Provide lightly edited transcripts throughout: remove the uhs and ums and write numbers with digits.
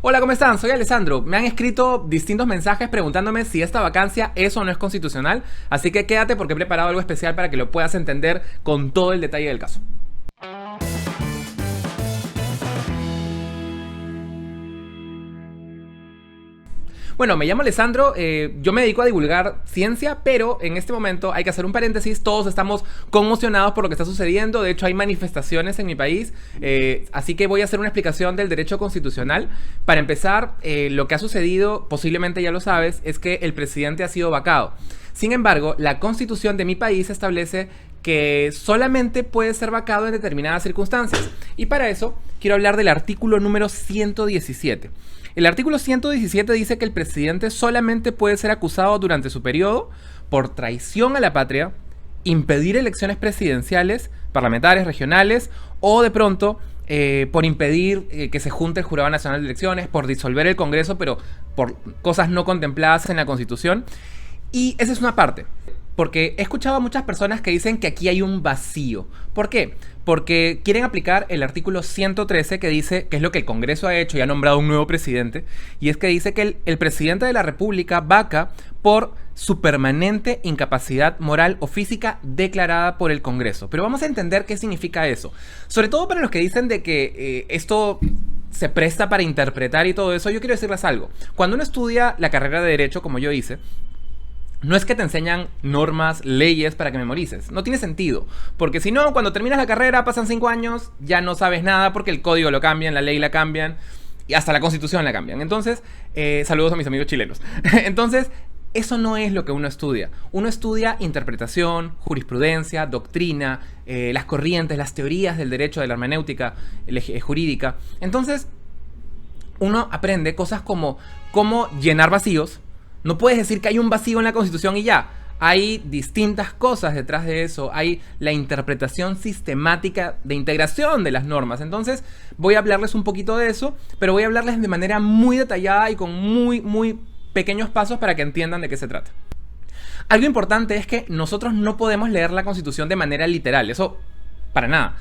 Hola, ¿cómo están? Soy Alessandro. Me han escrito distintos mensajes preguntándome si esta vacancia es o no es constitucional, así que quédate porque he preparado algo especial para que lo puedas entender con todo el detalle del caso. Bueno, me llamo Alessandro, yo me dedico a divulgar ciencia, pero en este momento hay que hacer un paréntesis, todos estamos conmocionados por lo que está sucediendo, de hecho hay manifestaciones en mi país, así que voy a hacer una explicación del derecho constitucional. Para empezar, lo que ha sucedido, posiblemente ya lo sabes, es que el presidente ha sido vacado. Sin embargo, la constitución de mi país establece que solamente puede ser vacado en determinadas circunstancias. Y para eso quiero hablar del artículo número 117. El artículo 117 dice que el presidente solamente puede ser acusado durante su periodo por traición a la patria, impedir elecciones presidenciales, parlamentarias, regionales, o de pronto por impedir que se junte el Jurado Nacional de Elecciones, por disolver el Congreso, pero por cosas no contempladas en la Constitución. Y esa es una parte. Porque he escuchado a muchas personas que dicen que aquí hay un vacío. ¿Por qué? Porque quieren aplicar el artículo 113 que dice, que es lo que el Congreso ha hecho y ha nombrado un nuevo presidente, y es que dice que el presidente de la República vaca por su permanente incapacidad moral o física declarada por el Congreso. Pero vamos a entender qué significa eso. Sobre todo para los que dicen de que esto se presta para interpretar y todo eso, yo quiero decirles algo. Cuando uno estudia la carrera de Derecho, como yo hice, no es que te enseñan normas, leyes para que memorices. No tiene sentido. Porque si no, cuando terminas la carrera, pasan 5 años, ya no sabes nada porque el código lo cambian, la ley la cambian y hasta la constitución la cambian. Entonces, saludos a mis amigos chilenos. Entonces, eso no es lo que uno estudia. Uno estudia interpretación, jurisprudencia, doctrina, las corrientes, las teorías del derecho, de la hermenéutica jurídica. Entonces, uno aprende cosas como cómo llenar vacíos. No puedes decir que hay un vacío en la Constitución y ya. Hay distintas cosas detrás de eso. Hay la interpretación sistemática de integración de las normas. Entonces voy a hablarles un poquito de eso, pero voy a hablarles de manera muy detallada y con muy pequeños pasos para que entiendan de qué se trata. Algo importante es que nosotros no podemos leer la Constitución de manera literal. Eso, para nada.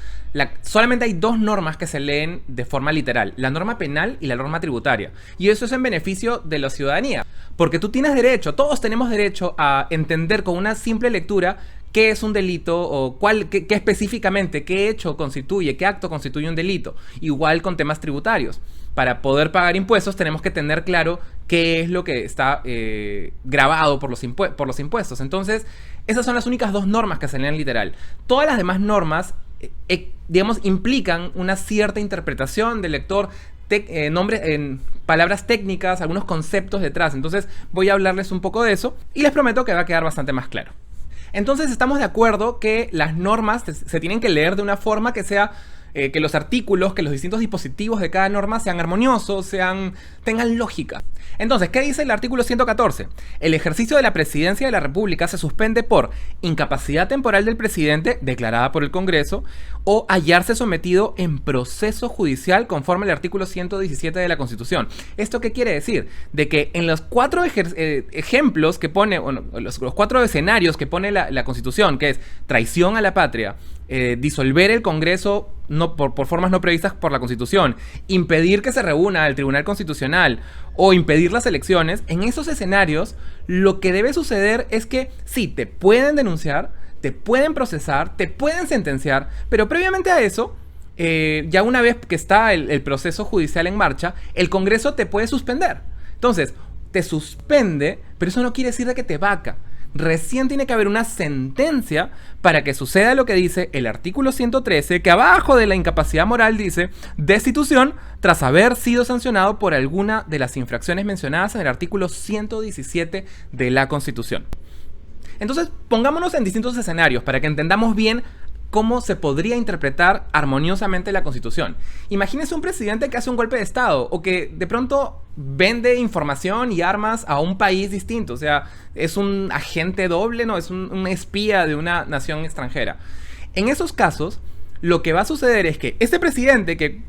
Solamente hay 2 normas que se leen de forma literal, la norma penal y la norma tributaria. Y eso es en beneficio de la ciudadanía. Porque tú tienes derecho, todos tenemos derecho a entender con una simple lectura qué es un delito o qué específicamente, qué hecho constituye, qué acto constituye un delito. Igual con temas tributarios. Para poder pagar impuestos tenemos que tener claro qué es lo que está grabado por los impuestos. Entonces, esas son las únicas 2 normas que se leen literal. Todas las demás normas, digamos, implican una cierta interpretación del lector, nombres en palabras técnicas, algunos conceptos detrás. Entonces voy a hablarles un poco de eso y les prometo que va a quedar bastante más claro. Entonces estamos de acuerdo que las normas se tienen que leer de una forma que sea que los artículos, que los distintos dispositivos de cada norma sean armoniosos, tengan lógica. Entonces, ¿qué dice el artículo 114? El ejercicio de la presidencia de la República se suspende por incapacidad temporal del presidente declarada por el Congreso o hallarse sometido en proceso judicial conforme al artículo 117 de la Constitución. ¿Esto qué quiere decir? De que en los 4 ejemplos que pone, bueno, los 4 escenarios que pone la Constitución, que es traición a la patria, disolver el Congreso por formas no previstas por la Constitución, impedir que se reúna el Tribunal Constitucional o impedir las elecciones, en esos escenarios lo que debe suceder es que sí, te pueden denunciar, te pueden procesar, te pueden sentenciar, pero previamente a eso, ya una vez que está el proceso judicial en marcha, el Congreso te puede suspender. Entonces, te suspende, pero eso no quiere decir de que te vaca. Recién tiene que haber una sentencia para que suceda lo que dice el artículo 113, que abajo de la incapacidad moral dice destitución tras haber sido sancionado por alguna de las infracciones mencionadas en el artículo 117 de la Constitución. Entonces, pongámonos en distintos escenarios para que entendamos bien cómo se podría interpretar armoniosamente la Constitución. Imagínese un presidente que hace un golpe de Estado o que de pronto vende información y armas a un país distinto. O sea, es un agente doble, no, es un espía de una nación extranjera. En esos casos, lo que va a suceder es que este presidente que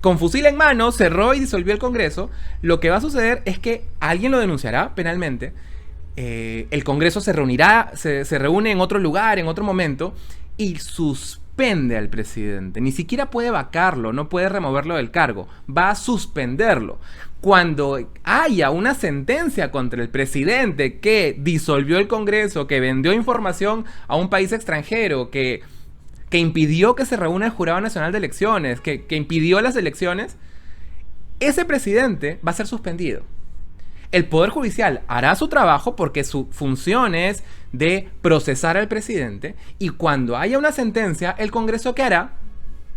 con fusil en mano cerró y disolvió el Congreso, lo que va a suceder es que alguien lo denunciará penalmente, el Congreso se reúne en otro lugar, en otro momento, y suspende suspende al presidente, ni siquiera puede vacarlo, no puede removerlo del cargo, va a suspenderlo. Cuando haya una sentencia contra el presidente que disolvió el Congreso, que vendió información a un país extranjero, que impidió que se reúna el Jurado Nacional de Elecciones, que impidió las elecciones, ese presidente va a ser suspendido. El Poder Judicial hará su trabajo porque su función es de procesar al presidente, y cuando haya una sentencia, el Congreso, ¿qué hará?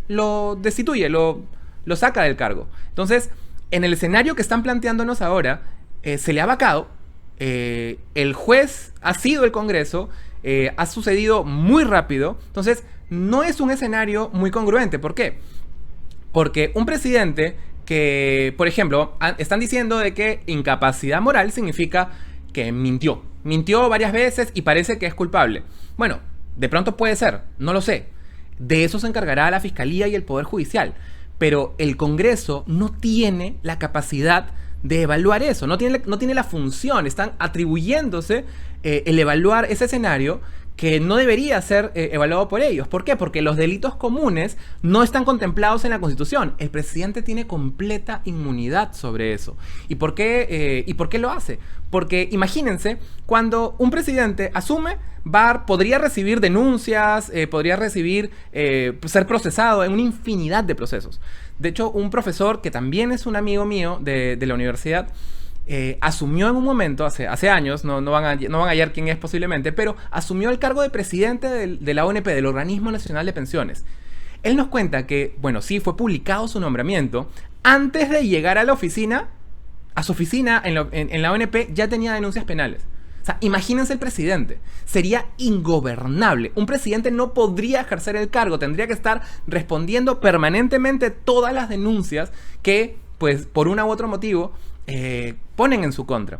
Lo destituye, lo saca del cargo. Entonces, en el escenario que están planteándonos ahora, se le ha vacado, el juez ha sido el Congreso, ha sucedido muy rápido, entonces no es un escenario muy congruente. ¿Por qué? Porque un presidente que, por ejemplo, están diciendo de que incapacidad moral significa que mintió varias veces y parece que es culpable. Bueno, de pronto puede ser, no lo sé. De eso se encargará la Fiscalía y el Poder Judicial. Pero el Congreso no tiene la capacidad de evaluar eso, no tiene la función. Están atribuyéndose el evaluar ese escenario que no debería ser evaluado por ellos. ¿Por qué? Porque los delitos comunes no están contemplados en la Constitución. El presidente tiene completa inmunidad sobre eso. ¿Y por qué lo hace? Porque imagínense, cuando un presidente asume, podría recibir denuncias, podría recibir, ser procesado en una infinidad de procesos. De hecho, un profesor que también es un amigo mío de la universidad, asumió en un momento, hace años, no van a hallar quién es posiblemente, pero asumió el cargo de presidente de la ONP, del Organismo Nacional de Pensiones. Él nos cuenta que, bueno, sí, fue publicado su nombramiento. Antes de llegar a la oficina, a su oficina en la ONP, ya tenía denuncias penales. O sea, imagínense el presidente. Sería ingobernable. Un presidente no podría ejercer el cargo. Tendría que estar respondiendo permanentemente todas las denuncias que, pues, por un u otro motivo, ponen en su contra.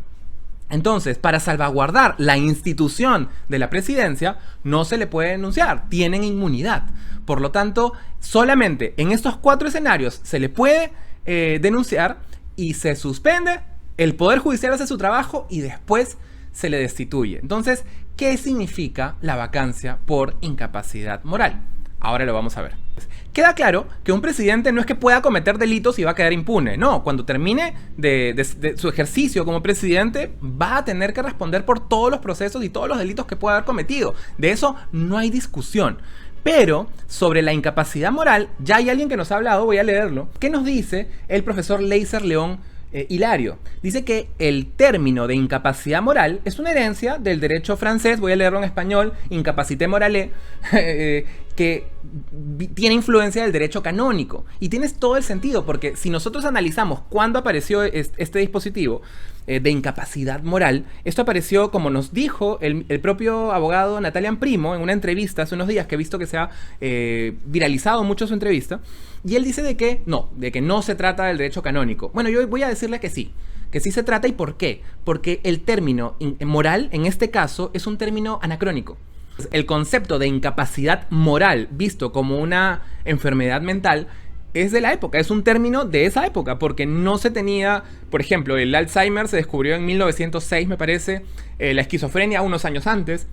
Entonces, para salvaguardar la institución de la presidencia, no se le puede denunciar. Tienen inmunidad. Por lo tanto, solamente en estos 4 escenarios se le puede denunciar y se suspende. El Poder Judicial hace su trabajo y después se le destituye. Entonces, ¿qué significa la vacancia por incapacidad moral? Ahora lo vamos a ver. Queda claro que un presidente no es que pueda cometer delitos y va a quedar impune. No, cuando termine de su ejercicio como presidente, va a tener que responder por todos los procesos y todos los delitos que pueda haber cometido. De eso no hay discusión. Pero sobre la incapacidad moral, ya hay alguien que nos ha hablado, voy a leerlo. ¿Qué nos dice el profesor Leiser León Hilario? Dice que el término de incapacidad moral es una herencia del derecho francés, voy a leerlo en español, incapacité morale, que tiene influencia del derecho canónico. Y tienes todo el sentido, porque si nosotros analizamos cuándo apareció este dispositivo de incapacidad moral, esto apareció, como nos dijo el propio abogado Natalian Primo en una entrevista hace unos días, que he visto que se ha viralizado mucho su entrevista, y él dice de que no se trata del derecho canónico. Bueno, yo voy a decirle que sí se trata. ¿Y por qué? Porque el término moral, en este caso, es un término anacrónico. El concepto de incapacidad moral, visto como una enfermedad mental, es de la época, es un término de esa época, porque no se tenía, por ejemplo, el Alzheimer se descubrió en 1906, me parece, la esquizofrenia unos años antes.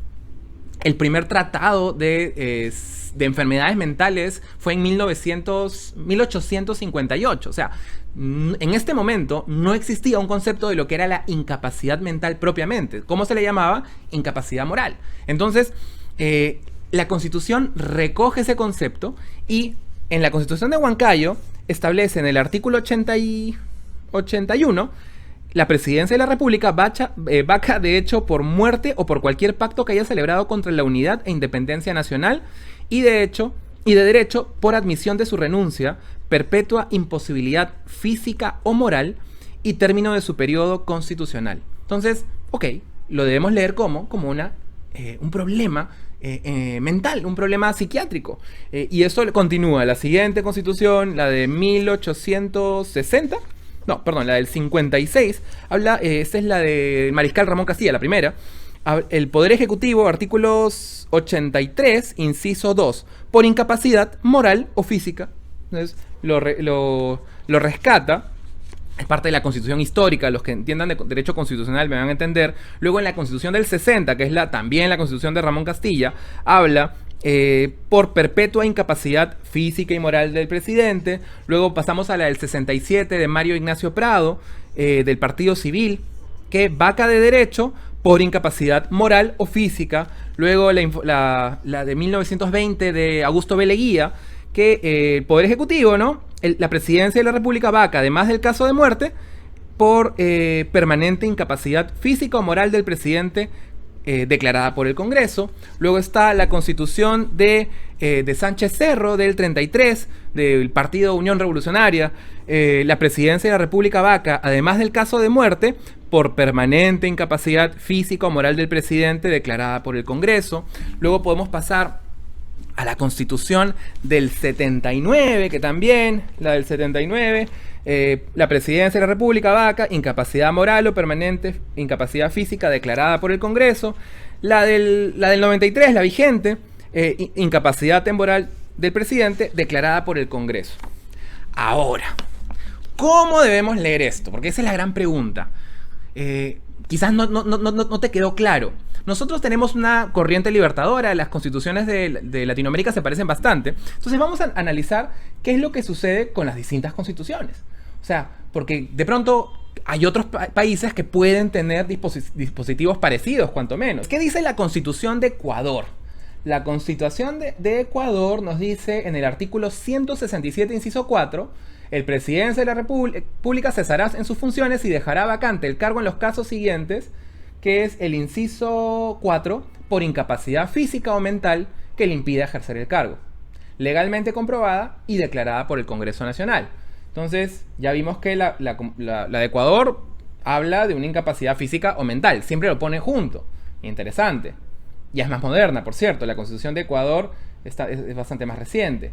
El primer tratado de enfermedades mentales fue en 1858. O sea, en este momento no existía un concepto de lo que era la incapacidad mental propiamente. ¿Cómo se le llamaba? Incapacidad moral. Entonces, la Constitución recoge ese concepto y en la Constitución de Huancayo establece en el artículo 81: la presidencia de la República vaca de hecho por muerte o por cualquier pacto que haya celebrado contra la unidad e independencia nacional, y de derecho por admisión de su renuncia, perpetua imposibilidad física o moral y término de su periodo constitucional. Entonces, lo debemos leer como un problema mental, un problema psiquiátrico. Y eso continúa. La siguiente constitución, la de 1860... No, perdón, la del 56, esta es la del mariscal Ramón Castilla, la primera. El Poder Ejecutivo, artículos 83, inciso 2, por incapacidad moral o física. Entonces, lo rescata. Es parte de la Constitución histórica. Los que entiendan de derecho constitucional me van a entender. Luego, en la Constitución del 60, que es también la Constitución de Ramón Castilla, habla por perpetua incapacidad física y moral del presidente. Luego pasamos a la del 67 de Mario Ignacio Prado, del Partido Civil, que vaca de derecho por incapacidad moral o física. Luego la de 1920 de Augusto B. Leguía, que el Poder Ejecutivo, ¿no? La Presidencia de la República vaca, además del caso de muerte, por permanente incapacidad física o moral del presidente declarada por el Congreso. Luego está la Constitución de Sánchez Cerro del 33, del Partido Unión Revolucionaria. La Presidencia de la República vaca, además del caso de muerte, por permanente incapacidad física o moral del presidente declarada por el Congreso. Luego podemos pasar a la Constitución del 79, que también, la del 79, la Presidencia de la República vaca, incapacidad moral o permanente incapacidad física declarada por el Congreso. La del 93, la vigente, incapacidad temporal del presidente declarada por el Congreso. Ahora, ¿cómo debemos leer esto? Porque esa es la gran pregunta. Quizás no te quedó claro. Nosotros tenemos una corriente libertadora, las constituciones de Latinoamérica se parecen bastante. Entonces vamos a analizar qué es lo que sucede con las distintas constituciones. O sea, porque de pronto hay otros países que pueden tener dispositivos parecidos, cuanto menos. ¿Qué dice la Constitución de Ecuador? La Constitución de Ecuador nos dice en el artículo 167, inciso 4, el presidente de la República cesará en sus funciones y dejará vacante el cargo en los casos siguientes, que es el inciso 4, por incapacidad física o mental que le impida ejercer el cargo, legalmente comprobada y declarada por el Congreso Nacional. Entonces, ya vimos que la de Ecuador habla de una incapacidad física o mental, siempre lo pone junto. Interesante. Ya es más moderna, por cierto, la Constitución de Ecuador es bastante más reciente.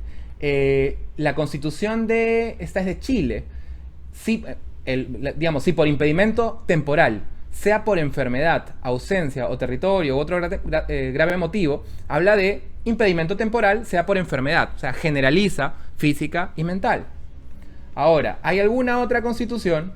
La Constitución esta es de Chile. Si por impedimento temporal, sea por enfermedad, ausencia o territorio u otro grave motivo, habla de impedimento temporal, sea por enfermedad, o sea, generaliza física y mental. Ahora, ¿hay alguna otra constitución?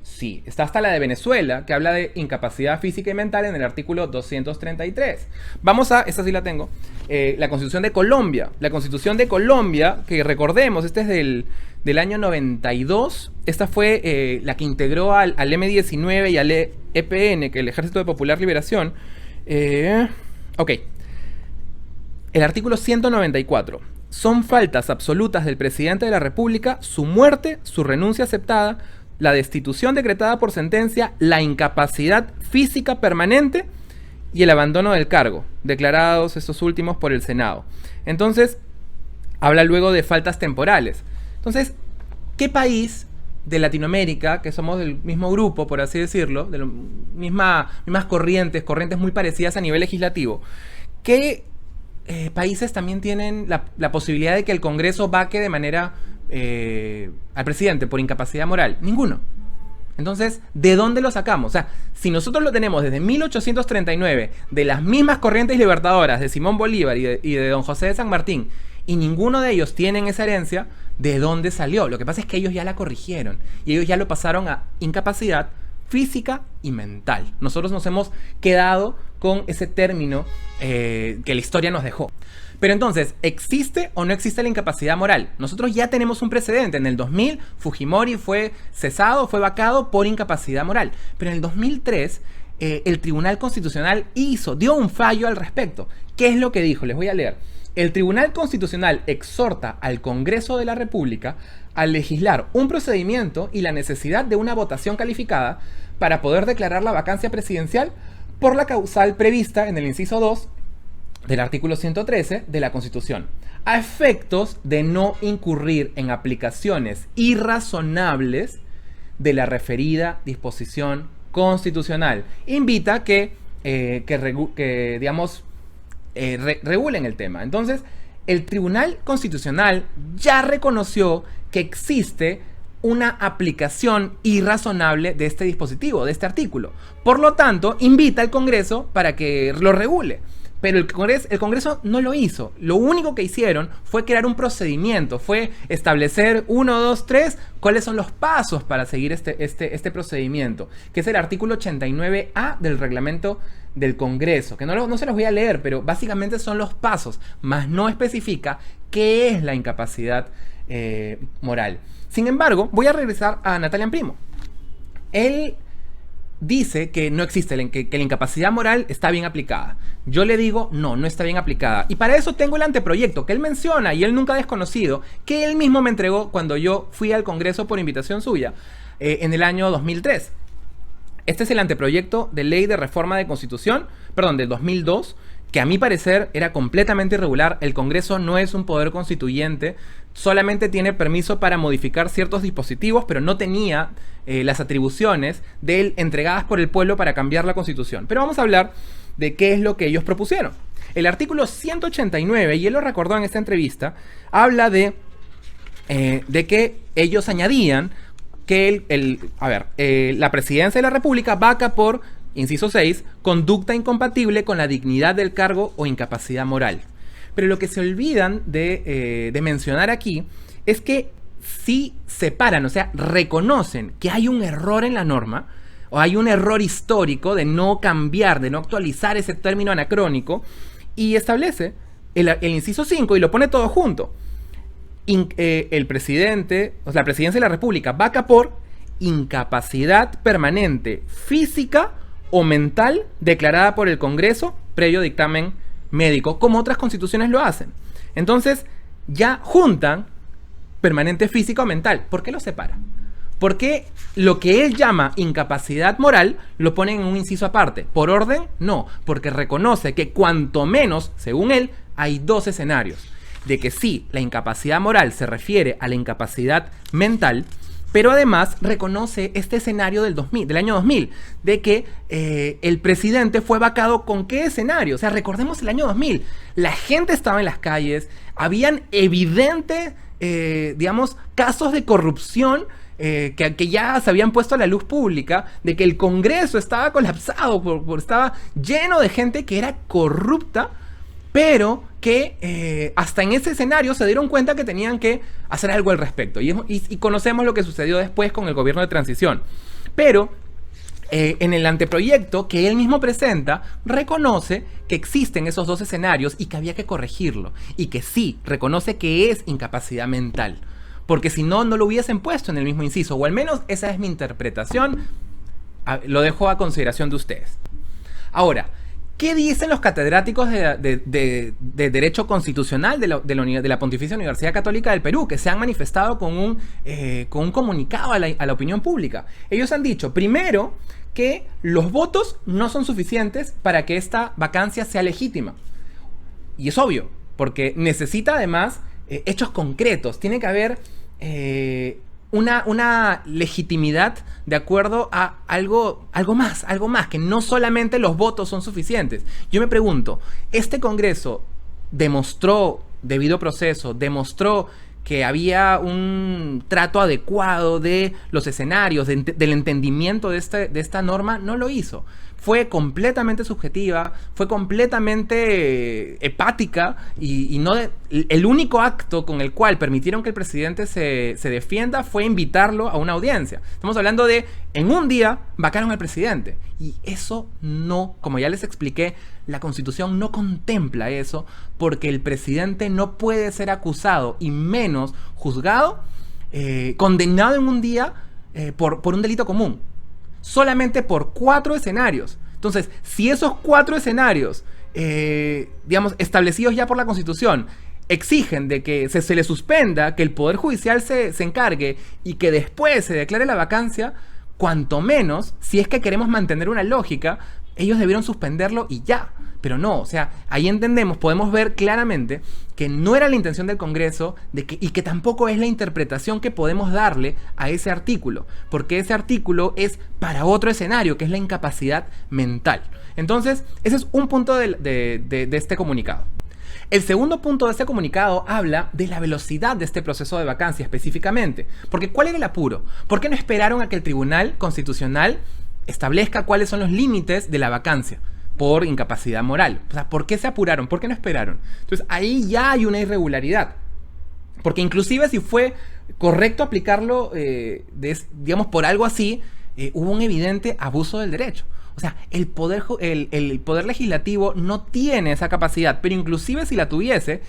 Sí, está hasta la de Venezuela, que habla de incapacidad física y mental en el artículo 233. Vamos a, esta sí la tengo, la Constitución de Colombia. La Constitución de Colombia, que recordemos, este es del año 92. Esta fue la que integró al M-19 y al EPN, que es el Ejército de Popular Liberación. Ok. El artículo 194. Son faltas absolutas del presidente de la República su muerte, su renuncia aceptada, la destitución decretada por sentencia, la incapacidad física permanente y el abandono del cargo, declarados estos últimos por el Senado. Entonces, habla luego de faltas temporales. Entonces, ¿qué país de Latinoamérica, que somos del mismo grupo, por así decirlo, de mismas corrientes muy parecidas a nivel legislativo, qué países también tienen la posibilidad de que el Congreso vaque de manera al presidente por incapacidad moral? Ninguno. Entonces, ¿de dónde lo sacamos? O sea, si nosotros lo tenemos desde 1839, de las mismas corrientes libertadoras de Simón Bolívar y de don José de San Martín, y ninguno de ellos tienen esa herencia, ¿de dónde salió? Lo que pasa es que ellos ya la corrigieron y ellos ya lo pasaron a incapacidad física y mental. Nosotros nos hemos quedado con ese término que la historia nos dejó. Pero entonces, ¿existe o no existe la incapacidad moral? Nosotros ya tenemos un precedente. En el 2000, Fujimori fue cesado, fue vacado por incapacidad moral. Pero en el 2003, el Tribunal Constitucional dio un fallo al respecto. ¿Qué es lo que dijo? Les voy a leer. El Tribunal Constitucional exhorta al Congreso de la República a legislar un procedimiento y la necesidad de una votación calificada para poder declarar la vacancia presidencial por la causal prevista en el inciso 2 del artículo 113 de la Constitución, a efectos de no incurrir en aplicaciones irrazonables de la referida disposición constitucional. Invita que regulen el tema. Entonces, el Tribunal Constitucional ya reconoció que existe una aplicación irrazonable de este dispositivo, de este artículo. Por lo tanto, invita al Congreso para que lo regule. Pero el Congreso no lo hizo. Lo único que hicieron fue crear un procedimiento, fue establecer 1, 2, 3, cuáles son los pasos para seguir este procedimiento, que es el artículo 89A del reglamento del Congreso, que no se los voy a leer, pero básicamente son los pasos, más no especifica qué es la incapacidad moral. Sin embargo, voy a regresar a Natalia Imprimo. Él dice que no existe, que la incapacidad moral está bien aplicada. Yo le digo, no está bien aplicada. Y para eso tengo el anteproyecto que él menciona y él nunca ha desconocido, que él mismo me entregó cuando yo fui al Congreso por invitación suya, en el año 2003. Este es el anteproyecto de ley de reforma de constitución, del 2002, que a mi parecer era completamente irregular. El Congreso no es un poder constituyente, solamente tiene permiso para modificar ciertos dispositivos, pero no tenía las atribuciones entregadas por el pueblo para cambiar la Constitución. Pero vamos a hablar de qué es lo que ellos propusieron. El artículo 189, y él lo recordó en esta entrevista, habla de que ellos añadían que la presidencia de la República vaca por, inciso 6, conducta incompatible con la dignidad del cargo o incapacidad moral. Pero lo que se olvidan de mencionar aquí es que sí separan, o sea, reconocen que hay un error en la norma, o hay un error histórico de no cambiar, de no actualizar ese término anacrónico, y establece el inciso 5 y lo pone todo junto. El presidente, o sea, la presidencia de la República vaca por incapacidad permanente física o mental declarada por el Congreso previo dictamen médico, como otras constituciones lo hacen. Entonces, ya juntan permanente física o mental. ¿Por qué lo separa? Porque lo que él llama incapacidad moral lo ponen en un inciso aparte. ¿Por orden? No, porque reconoce que cuanto menos, según él, hay dos escenarios. De que sí, la incapacidad moral se refiere a la incapacidad mental, pero además reconoce este escenario del año 2000, de que el presidente fue vacado ¿con qué escenario? O sea, recordemos el año 2000, la gente estaba en las calles, habían evidentes, casos de corrupción que ya se habían puesto a la luz pública, de que el Congreso estaba colapsado, estaba lleno de gente que era corrupta, pero que hasta en ese escenario se dieron cuenta que tenían que hacer algo al respecto. Y conocemos lo que sucedió después con el gobierno de transición. Pero en el anteproyecto que él mismo presenta, reconoce que existen esos dos escenarios y que había que corregirlo. Y que sí, reconoce que es incapacidad mental. Porque si no, no lo hubiesen puesto en el mismo inciso. O al menos esa es mi interpretación. Lo dejo a consideración de ustedes. Ahora, ¿qué dicen los catedráticos de Derecho Constitucional de la Pontificia Universidad Católica del Perú, que se han manifestado con un comunicado a la opinión pública? Ellos han dicho, primero, que los votos no son suficientes para que esta vacancia sea legítima. Y es obvio, porque necesita además hechos concretos. Tiene que haber una legitimidad de acuerdo a algo más, que no solamente los votos son suficientes. Yo me pregunto, ¿este Congreso demostró, debido proceso, demostró que había un trato adecuado de los escenarios, del entendimiento de esta norma? No lo hizo. Fue completamente subjetiva, fue completamente hepática y no el único acto con el cual permitieron que el presidente se defienda fue invitarlo a una audiencia. Estamos hablando de, en un día, vacaron al presidente. Y eso no, como ya les expliqué, la Constitución no contempla eso, porque el presidente no puede ser acusado y menos juzgado, condenado en un día por un delito común. Solamente por 4 escenarios. Entonces, si esos 4 escenarios, establecidos ya por la Constitución, exigen de que se le suspenda, que el Poder Judicial se encargue y que después se declare la vacancia, cuanto menos, si es que queremos mantener una lógica, ellos debieron suspenderlo y ya. Pero no, o sea, ahí podemos ver claramente que no era la intención del Congreso y que tampoco es la interpretación que podemos darle a ese artículo, porque ese artículo es para otro escenario, que es la incapacidad mental. Entonces, ese es un punto de este comunicado. El segundo punto de este comunicado habla de la velocidad de este proceso de vacancia específicamente. Porque ¿cuál era el apuro? ¿Por qué no esperaron a que el Tribunal Constitucional establezca cuáles son los límites de la vacancia? por incapacidad moral. O sea, ¿por qué se apuraron? ¿Por qué no esperaron? Entonces, ahí ya hay una irregularidad. Porque inclusive si fue correcto aplicarlo, digamos, por algo así, hubo un evidente abuso del derecho. O sea, el poder legislativo no tiene esa capacidad, pero inclusive si la tuviese,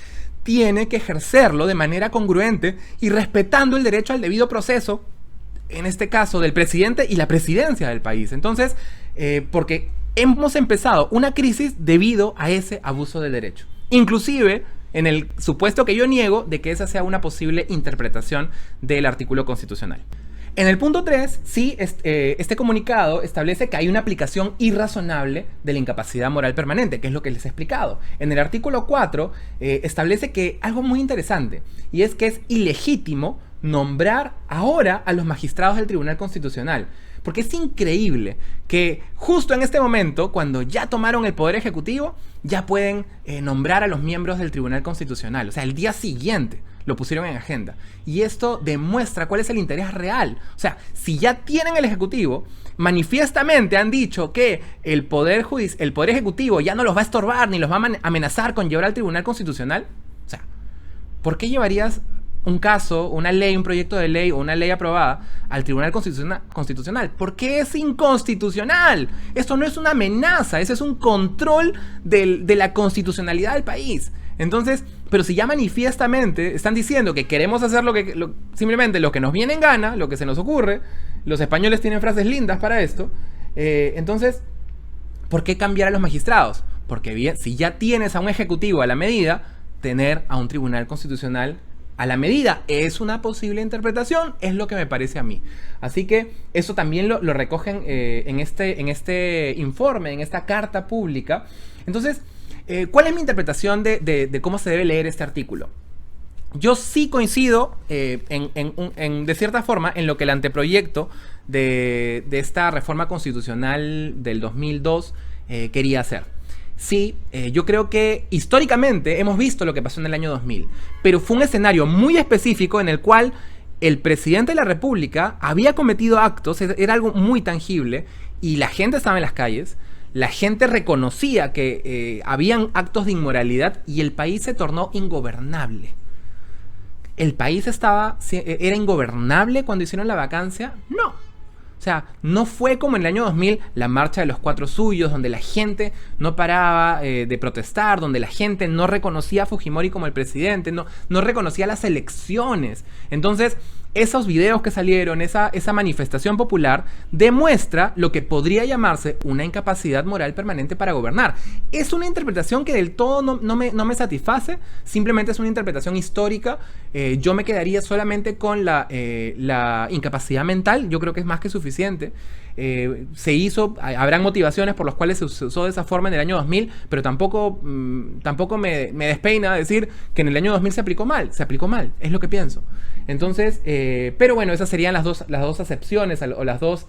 tiene que ejercerlo de manera congruente y respetando el derecho al debido proceso, en este caso del presidente y la presidencia del país. Entonces, porque hemos empezado una crisis debido a ese abuso del derecho. Inclusive en el supuesto que yo niego de que esa sea una posible interpretación del artículo constitucional. En el punto 3, sí, este comunicado establece que hay una aplicación irrazonable de la incapacidad moral permanente, que es lo que les he explicado. En el artículo 4 establece que algo muy interesante, y es que es ilegítimo nombrar ahora a los magistrados del Tribunal Constitucional. Porque es increíble que justo en este momento, cuando ya tomaron el Poder Ejecutivo, ya pueden nombrar a los miembros del Tribunal Constitucional. O sea, el día siguiente lo pusieron en agenda. Y esto demuestra cuál es el interés real. O sea, si ya tienen el Ejecutivo, manifiestamente han dicho que el Poder Ejecutivo ya no los va a estorbar ni los va a amenazar con llevar al Tribunal Constitucional. O sea, ¿por qué llevarías un caso, una ley, un proyecto de ley o una ley aprobada al Tribunal Constitucional? Porque es inconstitucional. Esto no es una amenaza, ese es un control de la constitucionalidad del país. Entonces, pero si ya manifiestamente están diciendo que queremos hacer simplemente lo que nos viene en gana, lo que se nos ocurre, los españoles tienen frases lindas para esto, entonces, ¿por qué cambiar a los magistrados? Porque bien, si ya tienes a un ejecutivo a la medida, tener a un Tribunal Constitucional a la medida es una posible interpretación, es lo que me parece a mí. Así que eso también lo recogen en este informe, en esta carta pública. Entonces, ¿cuál es mi interpretación de cómo se debe leer este artículo? Yo sí coincido de cierta forma en lo que el anteproyecto de esta reforma constitucional del 2002 quería hacer. Sí, yo creo que históricamente hemos visto lo que pasó en el año 2000, pero fue un escenario muy específico en el cual el presidente de la República había cometido actos, era algo muy tangible, y la gente estaba en las calles, la gente reconocía que habían actos de inmoralidad y el país se tornó ingobernable. ¿El país era ingobernable cuando hicieron la vacancia? No. O sea, no fue como en el año 2000 la marcha de los 4 suyos, donde la gente no paraba de protestar, donde la gente no reconocía a Fujimori como el presidente, no reconocía las elecciones. Entonces, esos videos que salieron, esa manifestación popular, demuestra lo que podría llamarse una incapacidad moral permanente para gobernar. Es una interpretación que del todo no me satisface, simplemente es una interpretación histórica. Yo me quedaría solamente con la incapacidad mental, yo creo que es más que suficiente. Habrán motivaciones por las cuales se usó de esa forma en el año 2000, pero tampoco me despeina decir que en el año 2000 se aplicó mal, es lo que pienso. Entonces, pero bueno, esas serían las dos acepciones o las dos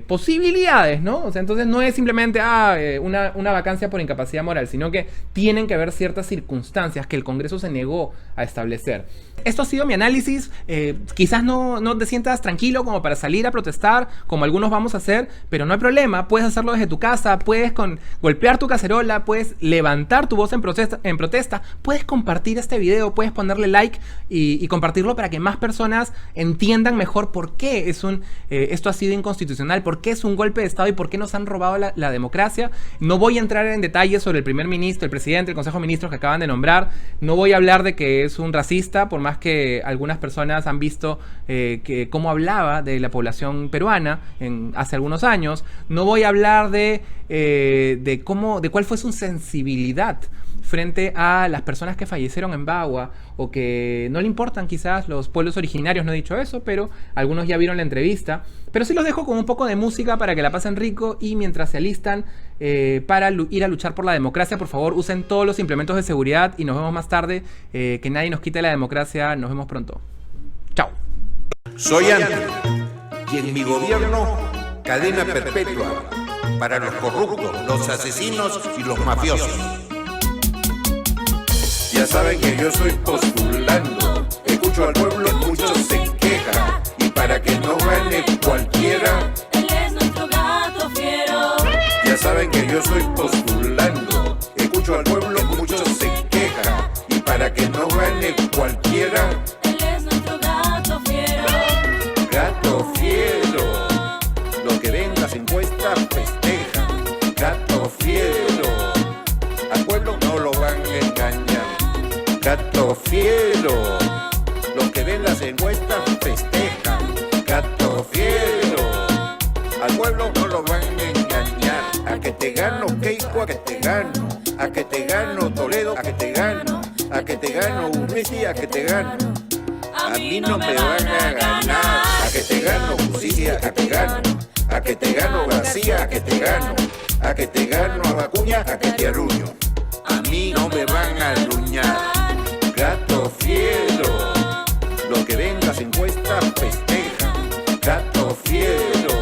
posibilidades, ¿no? O sea, entonces no es simplemente una vacancia por incapacidad moral, sino que tienen que haber ciertas circunstancias que el Congreso se negó a establecer. Esto ha sido mi análisis. Quizás no te sientas tranquilo como para salir a protestar, como algunos vamos a hacer, pero no hay problema. Puedes hacerlo desde tu casa, puedes golpear tu cacerola, puedes levantar tu voz en protesta, puedes compartir este video, puedes ponerle like y compartirlo para que más personas entiendan mejor por qué esto ha sido inconstitucional, por qué es un golpe de Estado y por qué nos han robado la democracia. No voy a entrar en detalles sobre el primer ministro, el presidente, el Consejo de Ministros que acaban de nombrar. No voy a hablar de que es un racista, por más que algunas personas han visto cómo hablaba de la población peruana hace algunos años. No voy a hablar de cuál fue su sensibilidad frente a las personas que fallecieron en Bagua o que no le importan quizás los pueblos originarios. No he dicho eso, pero algunos ya vieron la entrevista. Pero sí los dejo con un poco de música para que la pasen rico y mientras se alistan para ir a luchar por la democracia, por favor usen todos los implementos de seguridad y nos vemos más tarde. Que nadie nos quite la democracia. Nos vemos pronto. Chao. Soy Anthony y en mi gobierno cadena perpetua para los corruptos, los asesinos y los mafiosos. Ya saben que yo estoy postulando, escucho al pueblo, muchos se quejan, y para que no gane cualquiera, él es nuestro gato fiero. Ya saben que yo estoy postulando. Escucho al pueblo, muchos se quejan. Y para que no gane cualquiera, él es nuestro gato fiero. gato fiero. Lo que ven las encuestas festejan. Gato fiero. Al pueblo no lo van a engañar. Gato fiero. Los que ven las encuestas festejan. Gato fiero. Al pueblo no lo van a engañar. A que te gano Keiko, a que te gano. A que te gano Toledo, a que te gano. A que te gano Urresti, a que te gano. A mí no me van a ganar. A que te gano Justicia, a que te gano. A que te gano García, a que te gano. A que te gano a Acuña, a que te arruño. A mí no me van a arruñar. Gato fiero. Lo que ven las encuestas festejan. Gato fiero.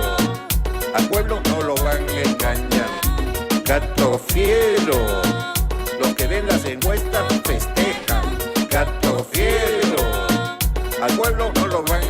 Al pueblo no lo van a engañar. Gato fiero. Los que ven las encuestas festejan. Gato fiero. Al pueblo no lo van